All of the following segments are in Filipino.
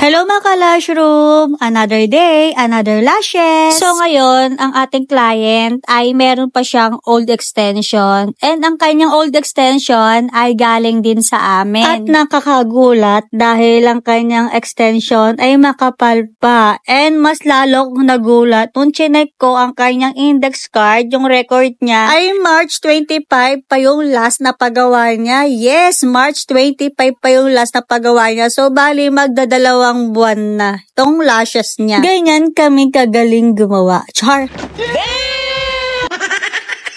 Hello mga ka-lash room! Another day, another lashes! So ngayon, ang ating client ay meron pa siyang old extension and ang kanyang old extension ay galing din sa amin. At nakakagulat dahil ang kanyang extension ay makapal pa and mas lalo kong nagulat nung chinek ko ang kanyang index card, yung record niya ay March 25 pa yung last na pagawa niya. Yes, March 25 pa yung last na pagawa niya. So bali magdadalawang buwan na itong lashes niya. Ganyan kami kagaling gumawa. Char!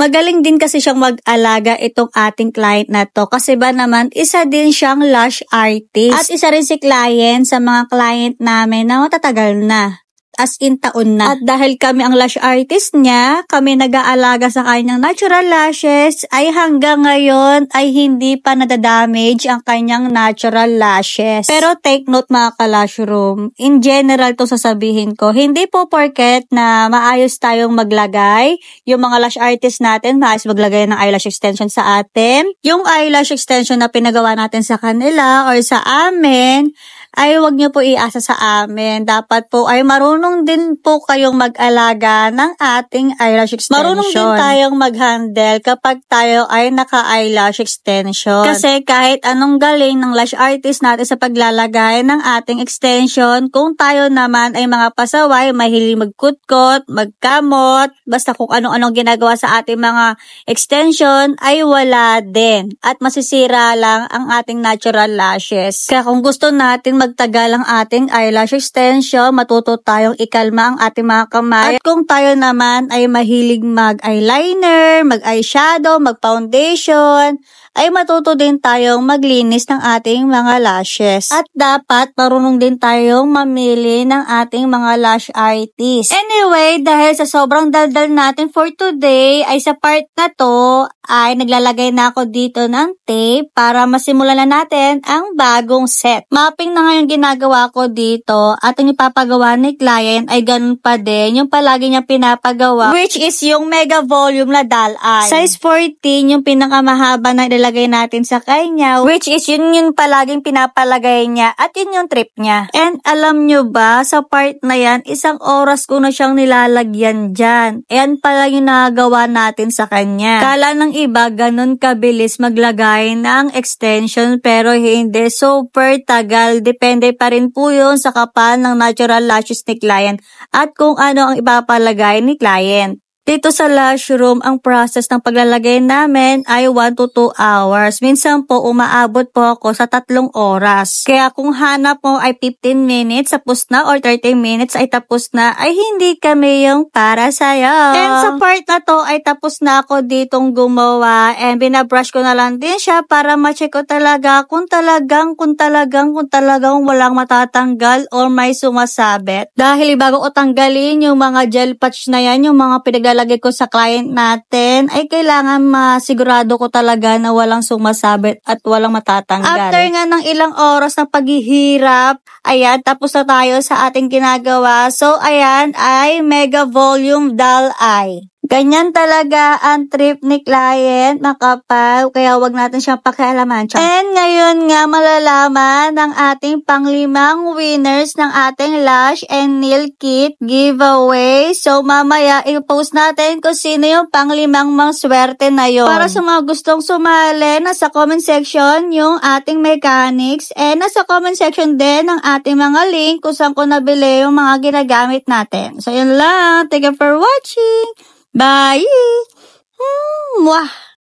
Magaling din kasi siyang mag-alaga itong ating client na to. Kasi ba naman, isa din siyang lash artist. At isa rin si client sa mga client namin na matatagal na. As in taon na. At dahil kami ang lash artist niya, kami nag-aalaga sa kanyang natural lashes, ay hanggang ngayon ay hindi pa nadadamage ang kanyang natural lashes. Pero take note mga ka-lash room, in general to sasabihin ko, hindi po porket na maayos tayong maglagay, yung mga lash artist natin, maayos maglagay ng eyelash extension sa atin. Yung eyelash extension na pinagawa natin sa kanila or sa amin, ay wag niyo po iasa sa amin. Dapat po ay marunong din po kayong mag-alaga ng ating eyelash extension. Marunong din tayong mag-handle kapag tayo ay naka-eyelash extension. Kasi kahit anong galing ng lash artist natin sa paglalagay ng ating extension, kung tayo naman ay mga pasaway, mahilig magkutkot, magkamot, basta kung anong-anong ginagawa sa ating mga extension, ay wala din. At masisira lang ang ating natural lashes. Kaya kung gusto natin magtagal ang ating eyelash extension, matuto tayong ikalma ang ating mga kamay. At kung tayo naman ay mahilig mag-eyeliner, mag-eyeshadow, mag-foundation, ay matuto din tayong maglinis ng ating mga lashes. At dapat marunong din tayong mamili ng ating mga lash artist. Anyway, dahil sa sobrang daldal natin for today, ay sa part na to, ay naglalagay na ako dito ng tape para masimulan na natin ang bagong set. Mapping na ngayon ginagawa ko dito at ang ipapagawa ni client ay ganun pa din yung palagi niya pinapagawa, which is yung mega volume na doll eye. Size 14 yung pinakamahaba na ilalagay natin sa kanya, which is yun yung palaging pinapalagay niya at yun yung trip niya. And alam nyo ba, sa part na yan, 1 oras ko na siyang nilalagyan dyan. Ayan pala yung nagawa natin sa kanya. Kala ng iba, ganun kabilis maglagay ng extension pero hindi, super tagal. Depende pa rin po yun sa kapal ng natural lashes ni client at kung ano ang ipapalagay ni client. Dito sa lash room, ang process ng paglalagay namin ay 1 to 2 hours. Minsan po, umaabot po ako sa 3 oras. Kaya kung hanap mo ay 15 minutes, tapos na, or 30 minutes ay tapos na, ay hindi kami yung para sa'yo. And sa part na to, ay tapos na ako ditong gumawa. And binabrush ko na lang din siya para ma-check ko talaga kung talagang walang matatanggal or may sumasabit. Dahil bago ko tanggalin yung mga gel patch na yan, yung mga pinaglalagay ko sa client natin, ay kailangan masigurado ko talaga na walang sumasabit at walang matatanggal. After nga ng ilang oras ng paghihirap, ayan, tapos na tayo sa ating ginagawa. So, ayan ay mega volume doll eye. Ganyan talaga ang trip ni client, makapal, kaya wag natin siyang pakialaman. And ngayon nga malalaman ng ating pang-5 winners ng ating lash and nail kit giveaway. So mamaya i-post natin kung sino yung pang-5 mga swerte na yon. Para sa mga gustong sumali, nasa comment section yung ating mechanics and nasa comment section din ang ating mga link kung saan ko nabili yung mga ginagamit natin. So yun lang, thank you for watching. Bye! Mwah!